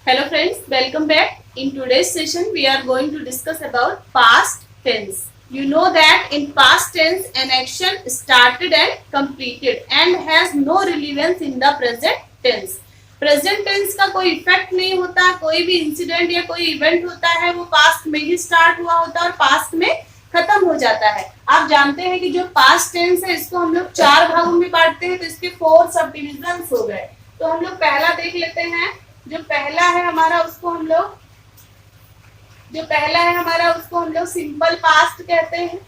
Hello friends, welcome back. In today's session, we are going to discuss about past tense. You know that in past tense, an action started and completed and has no relevance in the present tense. Present tense का कोई effect नहीं होता, कोई भी incident या कोई event होता है वो पास्ट में ही स्टार्ट हुआ होता है और पास्ट में खत्म हो जाता है। आप जानते हैं कि जो पास्ट टेंस है इसको हम लोग 4 भागों में बांटते हैं, तो इसके 4 सब डिविजन्स हो गए। तो हम लोग पहला देख लेते हैं। जो पहला है हमारा उसको हम लोग सिंपल पास्ट कहते हैं।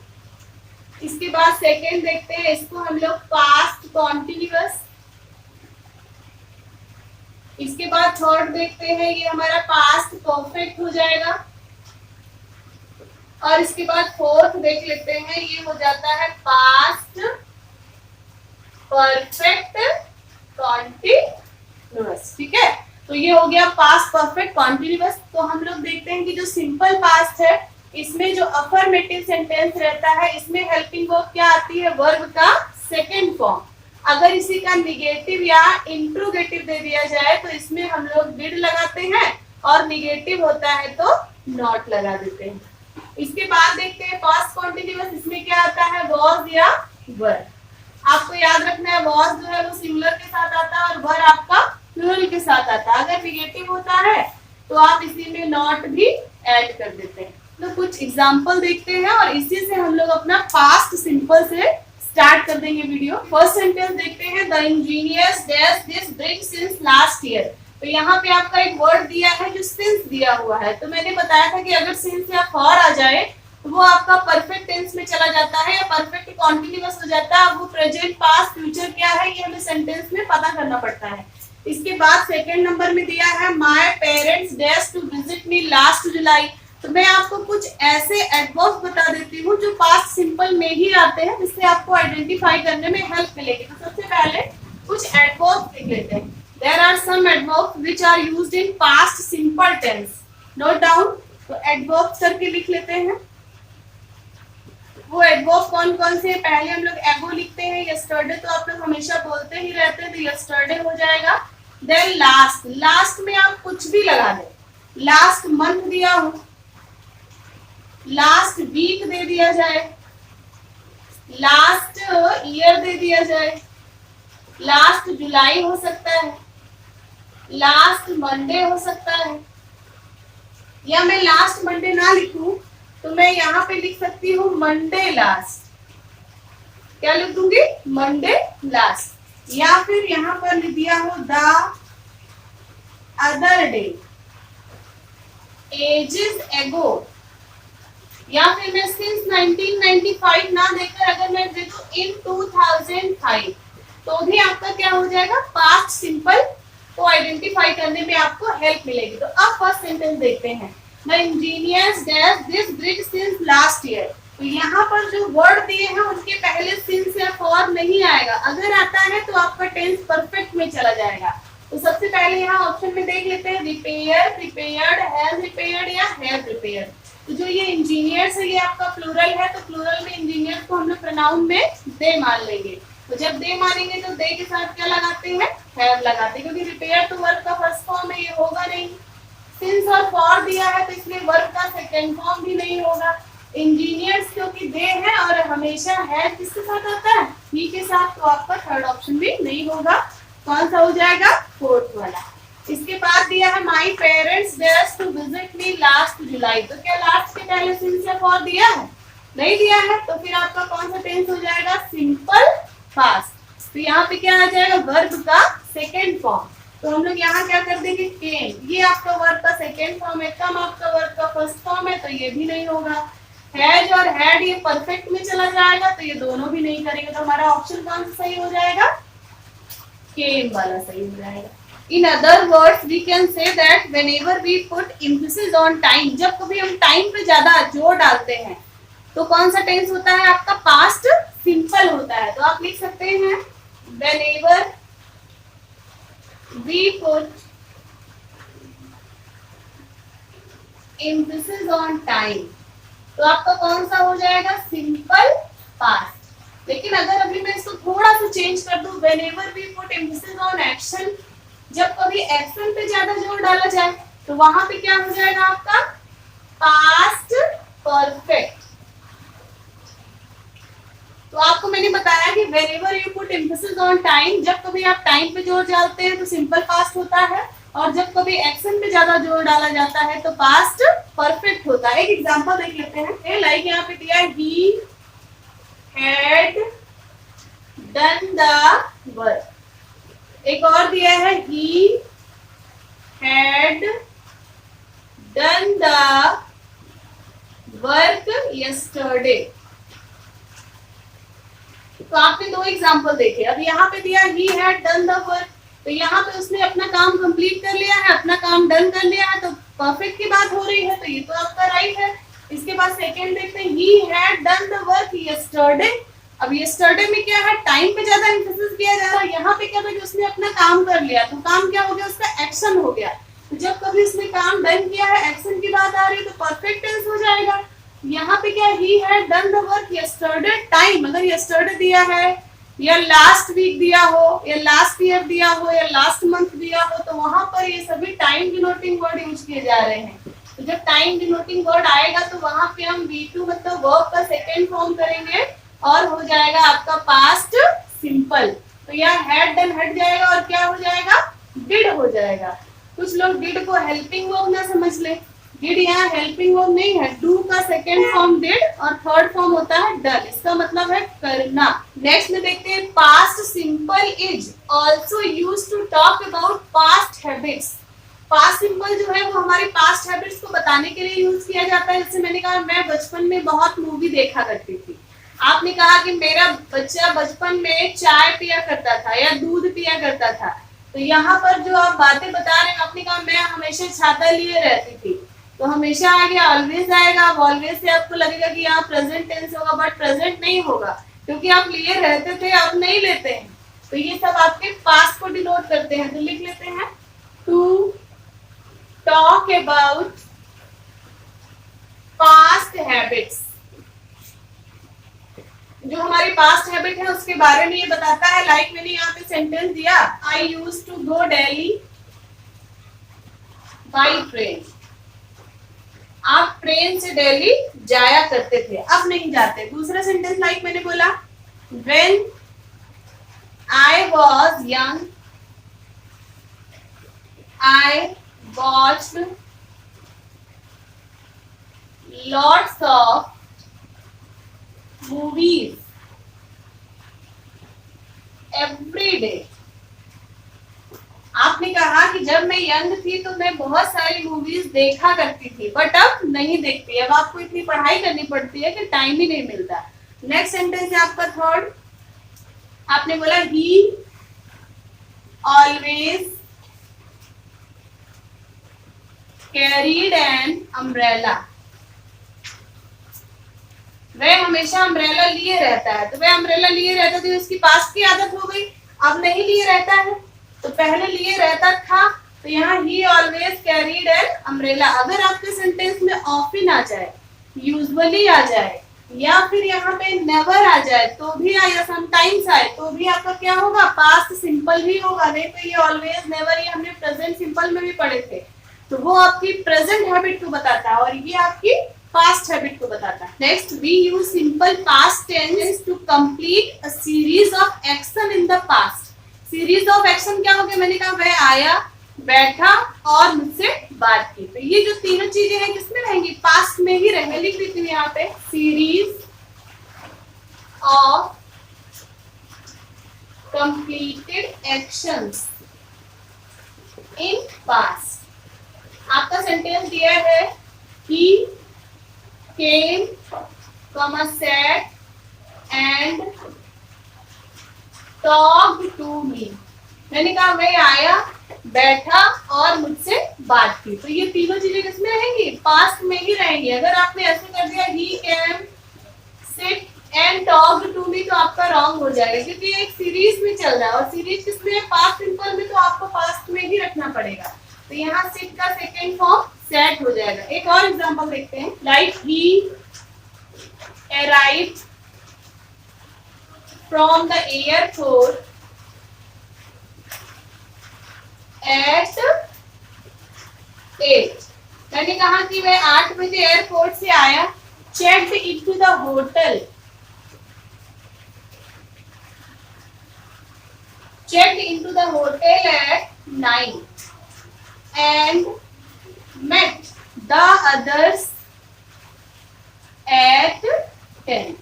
इसके बाद सेकेंड देखते हैं, इसको हम लोग पास्ट कॉन्टिन्यूअस। इसके बाद थर्ड देखते हैं, ये हमारा पास्ट परफेक्ट हो जाएगा। और इसके बाद फोर्थ देख लेते हैं, ये हो जाता है पास्ट परफेक्ट कॉन्टिन्यूअस। ठीक है, तो ये हो गया पास्ट परफेक्ट कॉन्टिन्यूअस। तो हम लोग देखते हैं कि जो सिंपल पास्ट है इसमें जो अफर्मेटिव सेंटेंस रहता है इसमें हेल्पिंग वर्ब क्या आती है, वर्ब का सेकेंड फॉर्म। अगर इसी का निगेटिव या इंट्रोगेटिव दे दिया जाए तो इसमें हम लोग डिड लगाते हैं और निगेटिव होता है तो नॉट लगा देते हैं। इसके बाद देखते हैं पास्ट कॉन्टिन्यूअस, इसमें क्या आता है, वॉज या वर। आपको याद रखना है वॉज जो है वो सिंगुलर के साथ आता है और वर आपका प्लूरल के साथ आता है। अगर निगेटिव होता है तो आप इसी में नॉट भी ऐड कर देते हैं। तो कुछ एग्जांपल देखते हैं और इसी से हम लोग अपना पास्ट सिंपल से स्टार्ट कर देंगे वीडियो। फर्स्ट सेंटेंस देखते हैं, the engineers dash this bridge since last year. तो यहाँ पे आपका एक वर्ड दिया है जो सिंस दिया हुआ है। तो मैंने बताया था कि अगर सिंस या फॉर आ जाए तो वो आपका परफेक्ट टेंस में चला जाता है या परफेक्ट कॉन्टिन्यूअस हो जाता है। अब वो प्रेजेंट पास्ट फ्यूचर क्या है ये हमें सेंटेंस में पता करना पड़ता है। इसके बाद सेकंड नंबर में दिया है, my parents dash to visit me last July. तो मैं आपको कुछ ऐसे एडवर्ब्स बता देती हूँ जो पास्ट सिंपल में ही आते हैं, जिससे आपको आइडेंटिफाई करने में हेल्प मिलेगी। तो सबसे पहले कुछ एडवर्ब्स देख लेते हैं। There are some adverbs which are used in past simple tense. Note down. तो एडवर्ब्स करके लिख लेते हैं। वो एडवर्ब कौन कौन से, पहले हम लोग एगो लिखते हैं। यस्टरडे तो आप लोग हमेशा बोलते ही रहते हैं, तो यस्टरडे हो जाएगा। देन लास्ट, लास्ट में आप कुछ भी लगा दें। लास्ट मंथ दिया हो, लास्ट वीक दे दिया जाए, लास्ट ईयर दे दिया जाए, लास्ट जुलाई हो सकता है, लास्ट मंडे हो सकता है। या मैं लास्ट मंडे ना लिखूं तो मैं यहाँ पे लिख सकती हूँ मंडे लास्ट। क्या लिख दूंगी, मंडे लास्ट। या फिर यहाँ पर लिख दिया हो द अदर डे, एजेस एगो। या फिर मैं सिंस 1995 ना देकर अगर मैं दे दूं इन 2005 तो भी आपका क्या हो जाएगा, पास्ट सिंपल को आइडेंटिफाई करने में आपको हेल्प मिलेगी। तो अब फर्स्ट सेंटेंस देखते हैं, the engineers dash this bridge since last year. तो यहाँ पर जो वर्ड दिए हैं उनके पहले सिंस या फॉर नहीं आएगा। अगर आता है तो आपका टेंस परफेक्ट में चला जाएगा। तो सबसे पहले यहाँ ऑप्शन में देख लेते हैं, रिपेयर, प्रिपेयर्ड, हैज रिपेयर्ड या हैव रिपेयर्ड। तो जो ये इंजीनियर्स है ये आपका प्लूरल है, तो प्लूरल में इंजीनियर्स को हम लोग प्रोनाउन में दे मान लेंगे। तो जब दे मानेंगे तो दे के साथ क्या लगाते हैं, हैव लगाते हैं, क्योंकि रिपेयर तो वर्ब का फर्स्ट फॉर्म है, ये होगा नहीं। सिंस और फॉर दिया है तो इसलिए वर्ब का सेकंड फॉर्म भी नहीं होगा। इंजीनियर्स क्योंकि दे है और हमेशा है किसके साथ आता है, ही के साथ, तो आपका थर्ड ऑप्शन भी नहीं होगा। कौन सा हो जाएगा, फोर्थ वाला। इसके बाद दिया है, my parents dash to visit me last July. तो क्या लास्ट के पहले सिंस या फॉर दिया है, नहीं दिया है, तो फिर आपका कौन सा टेंस हो जाएगा, सिंपल पास्ट। तो यहाँ पे क्या आ जाएगा, वर्ब का सेकेंड फॉर्म। तो हम लोग यहाँ क्या कर देंगे, केम। ये आपका वर्ब का सेकेंड फॉर्म है, कम आपका वर्ब का फर्स्ट फॉर्म है, तो ये भी नहीं होगा। हैज और हैड ये परफेक्ट में चला जाएगा, तो ये दोनों भी नहीं करेंगे। तो हमारा ऑप्शन कौन सा सही हो जाएगा, केम वाला सही हो जाएगा। In other words, we can say that whenever we put emphasis on time, जब कभी हम टाइम पे ज्यादा जोर डालते हैं तो कौन सा टेंस होता है आपका, पास्ट सिंपल होता है। तो आप लिख सकते हैं, whenever we put emphasis on time, तो आपका कौन सा हो जाएगा, सिंपल पास्ट। लेकिन अगर अभी मैं इसको थोड़ा सा चेंज कर दूं, whenever we put emphasis on action, जब कभी एक्शन पे ज्यादा जोर डाला जाए तो वहां पे क्या हो जाएगा आपका पास्ट परफेक्ट। तो आपको मैंने बताया कि whenever you put emphasis on time, जब कभी आप टाइम पे जोर डालते हैं तो सिंपल पास्ट होता है, और जब कभी एक्शन पे ज्यादा जोर डाला जाता है तो पास्ट परफेक्ट होता है। एक एग्जांपल देख लेते हैं, लाइक यहाँ पे दिया है he had done the work। एक और दिया है he had done the work yesterday। तो आपने दो एग्जांपल देखे। अब यहाँ पे दिया he had done the work, तो यहाँ पे उसने अपना काम कंप्लीट कर लिया है, अपना काम डन कर लिया है, तो परफेक्ट की बात हो रही है, तो ये तो आपका राइट है। इसके बाद सेकंड देखते हैं he had done the work yesterday। अब yesterday में क्या है, टाइम पे ज्यादा एम्फेसिस किया जा रहा है। यहाँ पे क्या था कि उसने अपना काम कर लिया, तो काम क्या हो गया, उसका एक्शन हो गया। तो जब कभी उसने काम डन किया है, एक्शन की बात आ रही है, तो परफेक्ट टेंस हो जाएगा। यहाँ पे क्या he had done the work yesterday time, अगर yesterday दिया है या लास्ट वीक दिया हो या लास्ट ईयर दिया हो या लास्ट मंथ दिया हो, तो वहां पर ये सभी टाइम डिनोटिंग वर्ड यूज किए जा रहे हैं। तो जब टाइम डिनोटिंग वर्ड आएगा तो वहां पे हम V2 मतलब वर्ब का सेकेंड फॉर्म करेंगे और हो जाएगा आपका पास्ट सिंपल। तो यहाँ हैड डन हट जाएगा और क्या हो जाएगा, डिड हो जाएगा। कुछ लोग डिड को हेल्पिंग वर्ब ना समझ ले, डिड यहाँ हेल्पिंग वर्ब नहीं है, डू का सेकेंड फॉर्म डिड और थर्ड फॉर्म होता है डन, इसका मतलब है करना। नेक्स्ट में देखते हैं past simple is also used to talk about past habits. Past simple जो है वो हमारी पास्ट हैबिट्स को बताने के लिए यूज किया जाता है। जैसे मैंने कहा मैं बचपन में बहुत मूवी देखा करती थी, आपने कहा कि मेरा बच्चा बचपन में चाय पिया करता था या दूध पिया करता था, तो यहाँ पर जो आप बातें बता रहे हैं, आपने कहा मैं हमेशा छाता लिए रहती थी, तो हमेशा आ गया ऑलवेज आएगा। अब ऑलवेज से आपको लगेगा कि यहाँ प्रेजेंट टेंस होगा, बट प्रेजेंट नहीं होगा क्योंकि आप लिए रहते थे, अब नहीं लेते हैं। तो ये सब आपके पास्ट को डिनोट करते हैं। तो लिख लेते हैं to talk about past habits. जो हमारी पास्ट हैबिट है उसके बारे में ये बताता है। लाइक मैंने यहाँ पे सेंटेंस दिया, I use to go daily by train. आप ट्रेन से दिल्ली जाया करते थे, अब नहीं जाते। दूसरा सेंटेंस लाइक मैंने बोला, when I was young I watched lots of movies every day. आपने कहा कि जब मैं यंग थी तो मैं बहुत सारी मूवीज देखा करती थी, बट अब नहीं देखती। अब आपको इतनी पढ़ाई करनी पड़ती है कि टाइम ही नहीं मिलता। नेक्स्ट सेंटेंस है आपका थर्ड, आपने बोला ही ऑलवेज कैरीड एन अम्ब्रेला। वह हमेशा अम्ब्रेला लिए रहता है, तो वह अम्ब्रेला लिए रहता था, उसकी पास्ट की आदत हो गई, अब नहीं लिए रहता है। तो पहले लिए रहता था, तो यहाँ ही ऑलवेज कैरीड एन अम्ब्रेला। अगर आपके सेंटेंस में ऑफन आ जाए, यूजुअली आ जाए, या फिर यहाँ पे नेवर आ जाए तो भी आए, या समटाइम्स आए तो भी आपका क्या होगा, पास्ट सिंपल ही होगा। नहीं तो ये ऑलवेज नेवर ये हमने प्रेजेंट सिंपल में भी पढ़े थे, तो वो आपकी प्रेजेंट हैबिट को बताता है और ये आपकी पास्ट हैबिट को बताता है। Next, we use simple past tense to complete a series of action in the past. Series of action क्या हो गया, मैंने कहा वह आया, बैठा और मुझसे बात की। तो ये जो तीनों चीजें हैं किसमें रहेंगी, पास्ट में ही रहेंगे। लिख देती हूँ यहाँ पे, series of completed actions in past. आपका सेंटेंस दिया है, he came, sat and talked to me। मैंने कहा वह आया, बैठा और मुझसे बात की। तो ये तीनों चीजें किसमें रहेंगी, पास्ट में ही रहेंगी। अगर आपने ऐसे कर दिया he came, sit and talked to me, तो आपका रॉन्ग हो जाएगा, क्योंकि एक सीरीज में चल रहा है और सीरीज किसमें है, पास्ट सिंपल में, तो आपको पास्ट में ही रखना पड़ेगा। तो यहाँ सिट का सेकेंड फॉर्म सेट हो जाएगा। एक और एग्जांपल देखते हैं, like he arrived from the airport at 8। मैंने कहा कि मैं 8 बजे एयरपोर्ट से आया, checked into the hotel, checked into the hotel at 9 and met the others at 10।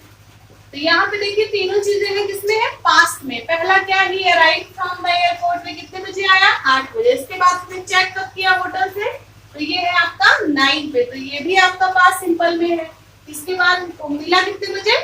तो यहाँ पे देखिए तीनों चीजें हैं, किसमें है, पास्ट में। पहला क्या, ही अराइव्ड फ्रॉम द एयरपोर्ट में कितने बजे आया, 8 बजे। इसके बाद उसने चेक कब किया होटल से, तो ये है आपका 9 पे, तो ये भी आपका पास्ट सिंपल में है। इसके बाद मिला कितने बजे,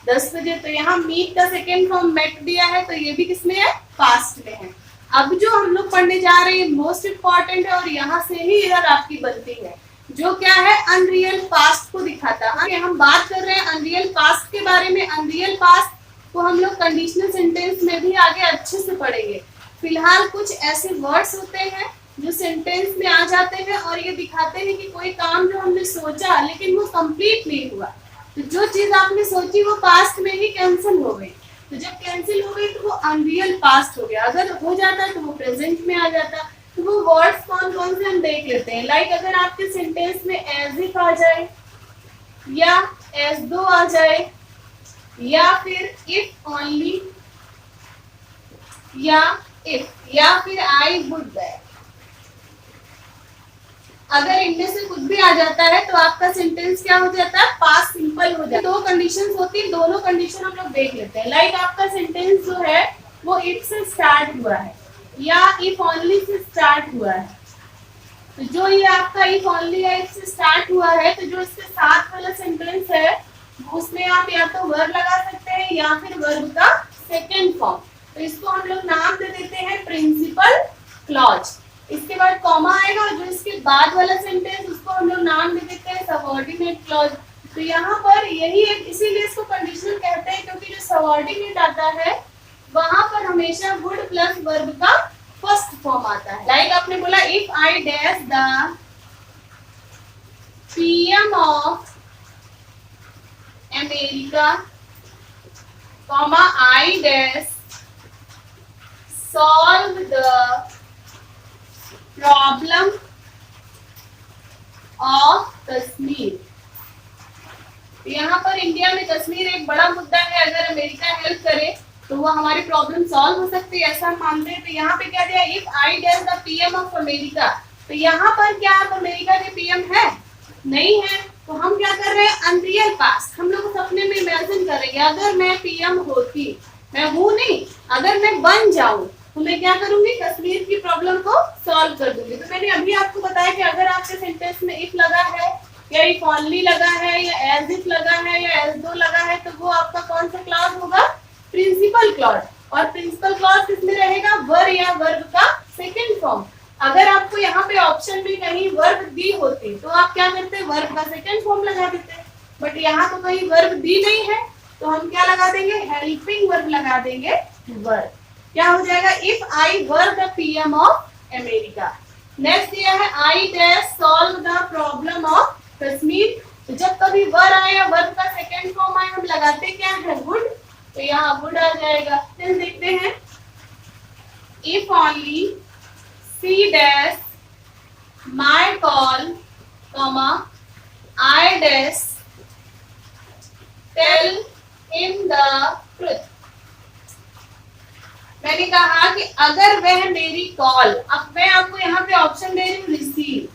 10 बजे। तो यहाँ मीट का सेकेंड फॉर्म मेट दिया है, तो ये भी किसमें है, पास्ट में है। अब जो हम लोग पढ़ने जा रहे हैं मोस्ट इम्पॉर्टेंट है, और यहाँ से ही एरर आपकी बनती है, जो क्या है, अनरियल पास्ट को दिखाता है। हम बात कर रहे हैं अनरियल पास्ट के बारे में। अनरियल पास्ट को हम लोग कंडीशनल सेंटेंस में भी आगे अच्छे से पढ़ेंगे। फिलहाल कुछ ऐसे वर्ड्स होते हैं जो सेंटेंस में आ जाते हैं और ये दिखाते हैं कि कोई काम जो हमने सोचा लेकिन वो कंप्लीट नहीं हुआ। तो जो चीज आपने सोची वो पास्ट में ही कैंसिल हो गई, तो जब कैंसिल हो गई तो वो अनरियल पास्ट हो गया। अगर हो जाता तो वो प्रेजेंट में आ जाता। तो वो वर्ड्स कौन कौन से हम देख लेते हैं। लाइक अगर आपके सेंटेंस में एज इफ आ जाए, या एज दो आ जाए, या फिर इफ ओनली, या इफ, या फिर आई वुड दैट, अगर इनमें से कुछ भी आ जाता है तो आपका सेंटेंस क्या हो जाता है, पास्ट सिंपल हो जाता है। दो कंडीशंस होती है, दोनों कंडीशन हम लोग देख लेते हैं। लाइक आपका सेंटेंस जो है वो इफ से स्टार्ट हुआ है या इफ ओनली से स्टार्ट हुआ है। तो जो ये आपका इफ ओनली या इफ से स्टार्ट हुआ है, तो जो इसके साथ वाला सेंटेंस है उसमें आप या तो वर्ब लगा सकते हैं या फिर वर्ब का सेकेंड फॉर्म। तो इसको हम लोग नाम दे देते हैं प्रिंसिपल क्लॉज। इसके बाद कॉमा आएगा और जो इसके बाद वाला सेंटेंस उसको हम लोग नाम दे देते हैं सबऑर्डिनेट क्लॉज। तो यहाँ पर यही एक, इसीलिए इसको कंडीशनल कहते हैं, क्योंकि जो सबऑर्डिनेट आता है वहां पर हमेशा वुड प्लस वर्ब का फर्स्ट फॉर्म आता है। लाइक आपने बोला if I dash the PM of America, comma I dash solve the problem of Kashmir. यहाँ पर इंडिया में कश्मीर एक बड़ा मुद्दा है, अगर अमेरिका हेल्प करे तो वो हमारी प्रॉब्लम सॉल्व हो सकती है, ऐसा हम मानते हैं। तो यहाँ पे क्या दिया, if I dash the PM of America. तो यहाँ पर क्या आप अमेरिका के पीएम है, नहीं है, तो हम क्या कर रहे हैं, अनरियल पास्ट। हम लोग सपने में इमेजिन करेंगे अगर मैं पीएम होती, मैं हूं नहीं, अगर मैं बन जाऊं तो मैं क्या करूंगी, कश्मीर की प्रॉब्लम को सॉल्व कर दूंगी। तो मैंने अभी आपको बताया कि अगर आपके सेंटेंस में इफ लगा है या इफ ओनली लगा है या एज इफ लगा है या एज दो लगा है, तो वो आपका कौन सा क्लॉज होगा, प्रिंसिपल क्लॉज। और प्रिंसिपल क्लॉज किसमें रहेगा, वर या वर्ब का सेकेंड फॉर्म। अगर आपको यहाँ पे ऑप्शन में कहीं वर्ब दी होती तो आप क्या करते, वर्ब का सेकेंड फॉर्म लगा देते, बट यहाँ तो कहीं वर्ब दी नहीं है, तो हम क्या लगा देंगे, हेल्पिंग वर्ब लगा देंगे, वर्ब। क्या हो जाएगा, if I were the PM of America. Next दिया है I dash solve the problem of Kashmir. तो जब कभी वर आए या वर्ब का सेकेंड फॉर्म आए, हम लगाते क्या है, वुड, तो यहाँ वुड आ जाएगा। फिर देखते हैं, if only she dash my call, comma I dash tell him the truth. मैंने कहा कि अगर वह मेरी कॉल, अब मैं आपको यहाँ पे ऑप्शन दे रही हूँ रिसीव।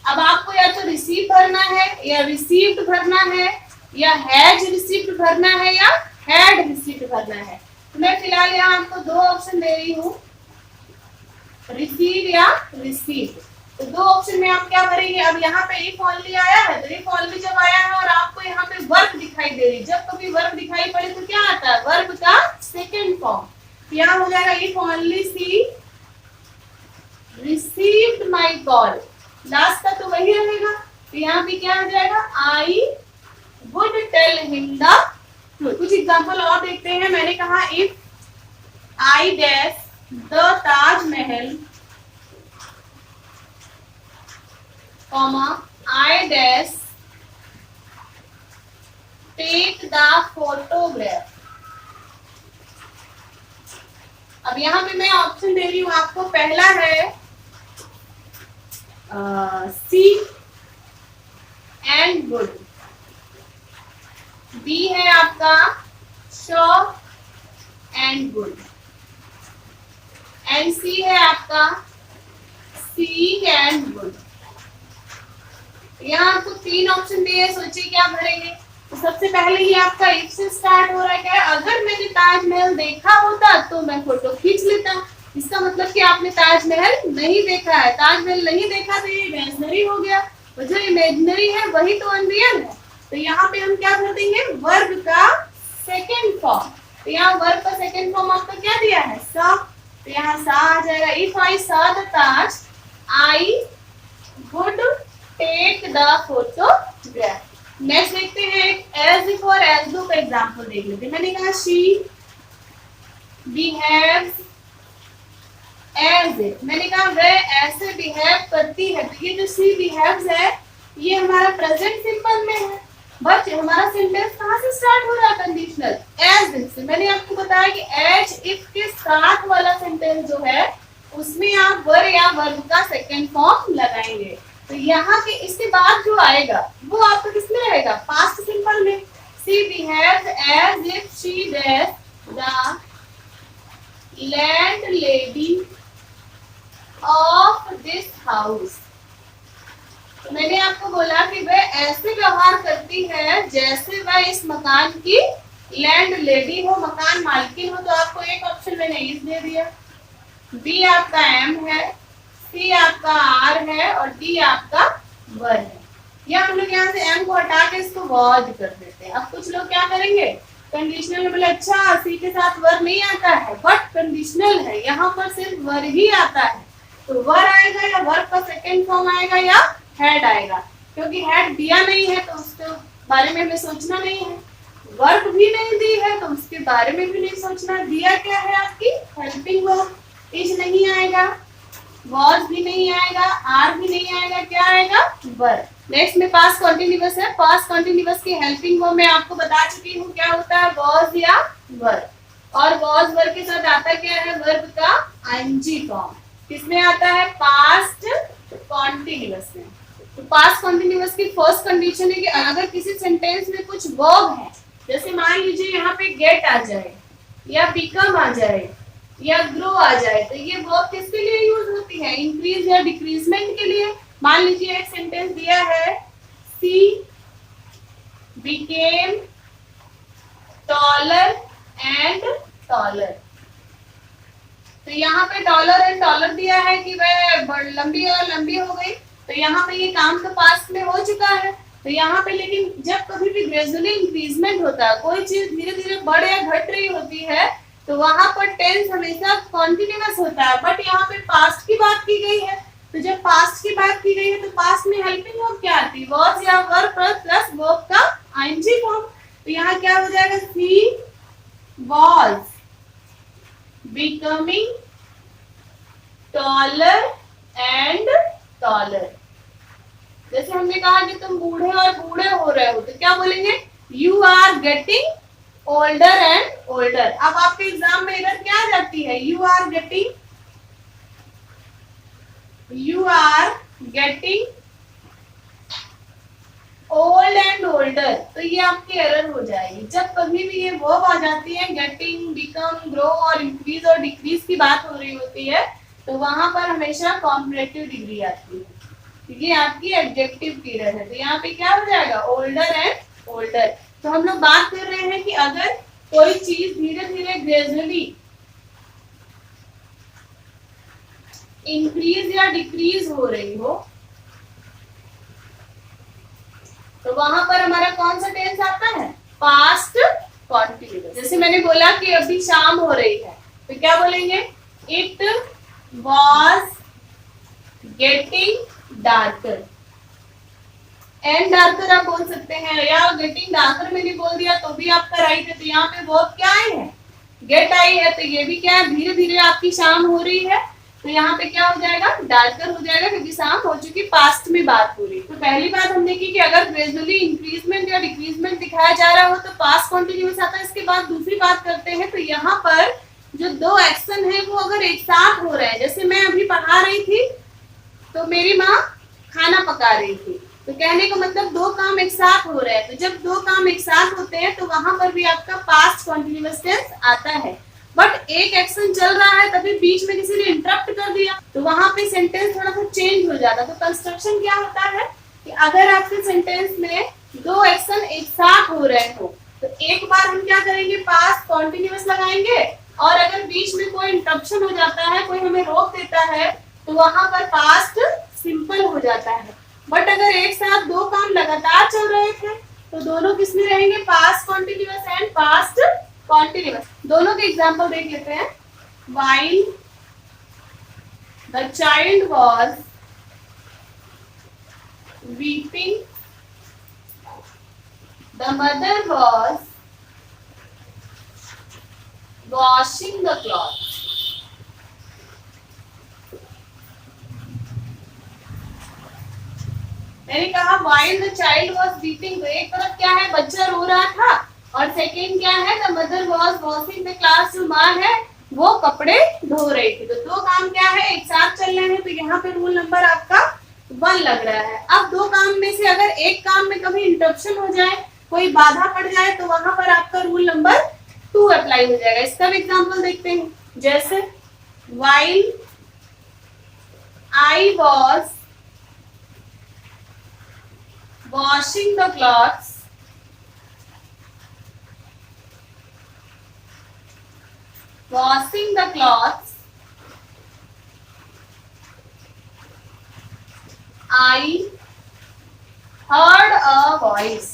अब आपको या तो रिसीव भरना है या रिसीव्ड भरना है या हैज रिसीव्ड भरना है या हैड रिसीव्ड भरना है। तो मैं फिलहाल यहाँ आपको दो ऑप्शन दे रही हूँ, रिसीव या रिसीव। तो दो ऑप्शन में आप क्या भरेंगे। अब यहाँ पे इफ ओनली आया है, तो इफ ओनली जब आया है और आपको यहाँ पे वर्ब दिखाई दे रही, जब कभी वर्ब दिखाई पड़े तो क्या आता है, वर्ब का सेकेंड फॉर्म। यहाँ हो जाएगा if only she received my call, last का तो वही रहेगा। तो यहाँ पे क्या हो जाएगा, I would tell him the truth. कुछ एग्जांपल और देखते हैं। मैंने कहा if I dash the Taj Mahal, comma I dash take the photograph. अब यहाँ पे मैं ऑप्शन दे रही हूँ आपको। पहला है सी एंड वुड, बी है आपका शॉ एंड वुड, एंड सी है आपका सी एंड वुड। यहाँ आपको 3 ऑप्शन दिए, सोचिए क्या भरेंगे। तो सबसे पहले ये आपका इफ से स्टार्ट हो रहा है। क्या अगर मैंने ताजमहल देखा होता तो मैं फोटो खींच लेता। इसका मतलब कि आपने ताजमहल नहीं देखा है। ताजमहल नहीं देखा तो ये इमेजिनरी हो गया, और जो इमेजिनरी है वही तो अनरियल है। तो यहाँ पे हम क्या कर देंगे, वर्ब का सेकेंड फॉर्म। तो यहाँ वर्ब का सेकेंड फॉर्म आपका क्या दिया है, सा। तो यहाँ सा आ जाएगा। If I saw the Taj I would take the photograph. Next देखते हैं एज इफ और एज डू का एग्जांपल देख लेते हैं। मैंने कहा शी बिहेव्स एज इफ, मैंने कहा वह ऐसे बिहेव करती है। तो ये जो शी बिहेव्स है ये हमारा प्रेजेंट सिंपल में है, बट हमारा सेंटेंस कहाँ से स्टार्ट हो रहा है, कंडीशनल एज इफ से। मैंने आपको बताया कि एज इफ के साथ वाला सेंटेंस जो है उसमें आप वर या वर्ब का सेकेंड फॉर्म लगाएंगे। तो यहाँ के इसके बाद जो आएगा वो आपका किसमें रहेगा, पास्ट सिंपल में। She behaves as if she that the landlady of this house. तो मैंने आपको बोला कि वह ऐसे व्यवहार करती है जैसे वह इस मकान की लैंड लेडी हो, मकान मालकिन हो। तो आपको एक ऑप्शन मैंने इस दे दिया, बी आपका एम है, सी आपका आर है और डी आपका वर है। या हम लोग यहाँ से एम को हटा के इसको वॉज कर देते हैं। अब कुछ लोग क्या करेंगे, कंडीशनल में बोले अच्छा सी के साथ वर नहीं आता है, बट कंडीशनल है, यहाँ पर सिर्फ वर ही आता है। तो वर आएगा या वर्ब का सेकेंड फॉर्म आएगा या हेड आएगा। क्योंकि हेड दिया नहीं है तो उसके बारे में हमें सोचना नहीं है, वर्ब भी नहीं दी है तो उसके बारे में भी नहीं सोचना। दिया क्या है आपकी हेल्पिंग वर्ब, इज नहीं आएगा, वॉज भी नहीं आएगा, आर भी नहीं आएगा, क्या आएगा वर्ब। नेक्स्ट में पास्ट कॉन्टिन्यूअस है। पास्ट कॉन्टिन्यूअस की हेल्पिंग वर्ब मैं आपको बता चुकी हूँ क्या होता है, वॉज या वर्ब। और वॉज वर्ब के साथ आता क्या है, वर्ब का आईएनजी फॉर्म। किसमें आता है, पास्ट कॉन्टिन्यूअस में। तो पास्ट कॉन्टिन्यूअस की फर्स्ट कंडीशन है कि अगर किसी सेंटेंस में कुछ वर्ब है, जैसे मान लीजिए यहाँ पे गेट आ जाए या बिकम आ जाए या ग्रो आ जाए, तो ये वर्ब किसके लिए यूज होती है, इंक्रीज या डिक्रीजमेंट के लिए। मान लीजिए एक सेंटेंस दिया है, सी बिकेम टॉलर एंड टॉलर। तो यहाँ पे डॉलर एंड डॉलर दिया है कि वह लंबी और लंबी हो गई। तो यहाँ पे ये काम तो पास्ट में हो चुका है। तो यहाँ पे लेकिन जब कभी भी ग्रेजुअली इंक्रीजमेंट होता है, कोई चीज धीरे धीरे बढ़ या घट रही होती है, तो वहां पर टेंस हमेशा कॉन्टिन्यूअस होता है। बट यहाँ पे पास्ट की बात की गई है, तो जब पास्ट की बात की गई है तो पास्ट में हेल्पिंग वर्ब क्या आती है, वॉज या वर्ब प्लस वर्ब का आईएनजी फॉर्म। तो यहाँ क्या हो जाएगा, सी was becoming taller and taller। जैसे हमने कहा कि तुम बूढ़े और बूढ़े हो रहे हो, तो क्या बोलेंगे, you are getting older and older। अब आपके एग्जाम में इधर क्या आ जाती है, you are getting old and older. तो ये आपकी एरर हो जाएगी। जब कभी भी ये वर्ब आ जाती है, गेटिंग, बिकम, ग्रो और इंक्रीज और डिक्रीज की बात हो रही होती है, तो वहां पर हमेशा कॉम्परेटिव डिग्री आती है। ये आपकी एडजेक्टिव पीरियड है। तो यहाँ पे क्या हो जाएगा, ओल्डर एंड ओल्डर। तो हम लोग बात कर रहे हैं कि अगर कोई चीज धीरे धीरे ग्रेजुअली इंक्रीज या डिक्रीज हो रही हो, तो वहां पर हमारा कौन सा टेंस आता है, पास्ट कॉन्टिन्यूअस। जैसे मैंने बोला कि अभी शाम हो रही है, तो क्या बोलेंगे, it was getting darker. And darker आप बोल सकते हैं, या गेटिंग डार्कर मैंने बोल दिया तो भी आपका राइट है। तो यहाँ पे वर्ब क्या आई है, गेट आई है। तो ये भी क्या है, धीरे धीरे आपकी शाम हो रही है, तो यहाँ पे क्या हो जाएगा, डार्कर हो जाएगा, क्योंकि शाम हो चुकी, पास्ट में बात हो रही। तो पहली बात हमने की कि अगर ग्रेजुअली इंक्रीजमेंट या डिक्रीजमेंट दिखाया जा रहा हो तो पास्ट कॉन्टिन्यूअस आता है। इसके बाद दूसरी बात करते हैं, तो यहाँ पर जो दो एक्शन है वो अगर एक साथ हो रहे हैं, जैसे मैं अभी पढ़ा रही थी तो मेरी माँ खाना पका रही थी, तो कहने का मतलब दो काम एक साथ हो रहे हैं। तो जब दो काम एक साथ होते हैं तो वहां पर भी आपका पास्ट कॉन्टिन्यूअस टेंस आता है। बट एक एक्शन चल रहा है तभी बीच में किसी ने इंटरप्ट कर दिया तो वहां पे सेंटेंस थोड़ा सा चेंज हो जाता है। तो कंस्ट्रक्शन क्या होता है कि अगर आपके सेंटेंस में दो एक्शन एक साथ हो रहे हो तो एक बार हम क्या करेंगे, पास्ट कॉन्टिन्यूअस लगाएंगे, और अगर बीच में कोई इंटरप्शन हो जाता है, कोई हमें रोक देता है, तो वहां पर पास्ट सिंपल हो जाता है। बट अगर एक साथ दो काम लगातार चल रहे थे तो दोनों किसमें रहेंगे, past continuous and past continuous. दोनों के एग्जांपल देख लेते हैं। While the child was weeping the mother was washing the cloth. मैंने कहा while the child was weeping, तो एक तरफ क्या है, बच्चा रो रहा था, और सेकेंड क्या है, the mother was washing the clothes, जो माँ है वो कपड़े धो रही थी। तो दो काम क्या है, एक साथ चल रहे हैं, तो यहाँ पे रूल नंबर आपका 1 लग रहा है। अब दो काम में से अगर एक काम में कभी इंटरप्शन हो जाए, कोई बाधा पड़ जाए, तो वहां पर आपका रूल नंबर 2 अप्लाई हो जाएगा। इसका भी एग्जाम्पल देखते हैं, जैसे while I was washing the clothes, I heard a voice।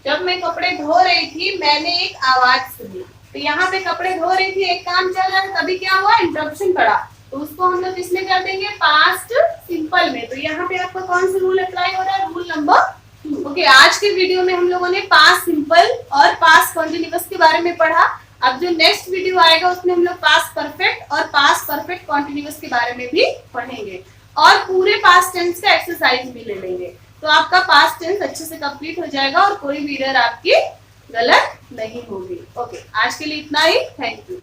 जब मैं कपड़े धो रही थी मैंने एक आवाज सुनी। तो यहाँ पे कपड़े धो रही थी, एक काम चल रहा है, तभी क्या हुआ, इंटरप्शन पड़ा, तो उसको हम लोग किसमें कर देंगे, पास्ट सिंपल में। तो यहाँ पे आपका कौन सा रूल अप्लाई हो रहा है, रूल नंबर 2। ओके, आज के वीडियो में हम लोगों ने पास्ट सिंपल और पास्ट कॉन्टिन्यूअस के बारे में पढ़ा। अब जो नेक्स्ट वीडियो आएगा उसमें हम लोग पास्ट परफेक्ट और पास्ट परफेक्ट कॉन्टिन्यूअस के बारे में भी पढ़ेंगे, और पूरे पास्ट टेंस का एक्सरसाइज भी ले लेंगे। तो आपका पास्ट टेंस अच्छे से कंप्लीट हो जाएगा और कोई भी एरर आपकी गलत नहीं होगी। ओके, आज के लिए इतना ही। Thank you.